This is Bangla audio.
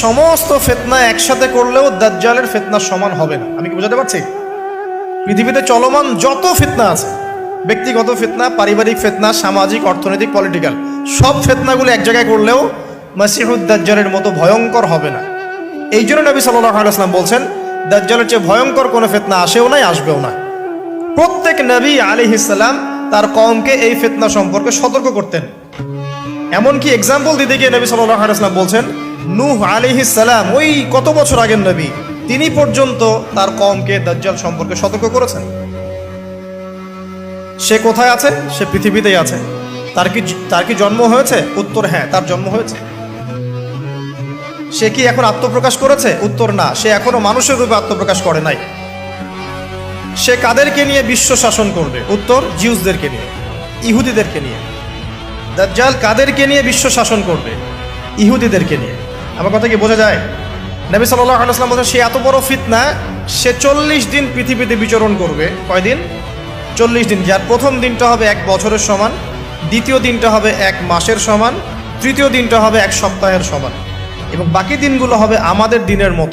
সমস্ত ফিতনা একসাথে করলেও দাজ্জালের ফিতনা সমান হবে না। আমি কি বোঝাতে পারছি? পৃথিবীতে চলমান যত ফিতনা আছে, ব্যক্তিগত ফিতনা, পারিবারিক ফিতনা, সামাজিক, অর্থনৈতিক, পলিটিক্যাল, সব ফিতনাগুলো এক জায়গায় করলেও মাসিহুদ দাজ্জালের মতো ভয়ঙ্কর হবে না। এই জন্য নবী সাল্লাল্লাহু আলাইহি ওয়াসাল্লাম বলছেন, দাজ্জালের চেয়ে ভয়ঙ্কর কোনো ফিতনা আসেও নাই, আসবেও না। প্রত্যেক নবী আলাইহিস সালাম তার কওমকে এই ফিতনা সম্পর্কে সতর্ক করতেন। এমনকি এক্সাম্পল দিতে গিয়ে নবী সাল্লাল্লাহু আলাইহি ওয়াসাল্লাম বলছেন, নূহ আলাইহিস সালাম, ওই কত বছর আগের নবী, তিনি পর্যন্ত তার কওমকে দাজ্জাল সম্পর্কে সতর্ক করেছেন। সে কোথায় আছে? সে পৃথিবীতেই আছে। তার কি জন্ম হয়েছে? উত্তর হ্যাঁ, তার জন্ম হয়েছে। সে কি এখন আত্মপ্রকাশ করেছে? উত্তর না, সে এখনো মানুষের রূপে আত্মপ্রকাশ করে নাই। সে কাদেরকে নিয়ে বিশ্ব শাসন করবে? উত্তর, জিউসদেরকে নিয়ে, ইহুদিদেরকে নিয়ে। দাজ্জাল কাদেরকে নিয়ে বিশ্ব শাসন করবে? ইহুদিদেরকে নিয়ে। আমার কথা কি বোঝা যায়? নবী সাল্লাল্লাহু আলাইহি ওয়াসাল্লাম বলেন, সে এত বড় ফিতনা, সে 40 দিন পৃথিবীতে বিচরণ করবে। কয়দিন? 40 দিন। যার প্রথম দিনটা হবে 1 বছরের সমান, দ্বিতীয় দিনটা হবে 1 মাসের সমান, তৃতীয় দিনটা হবে 1 সপ্তাহের সমান, এবং বাকি দিনগুলো হবে আমাদের দিনের মতো।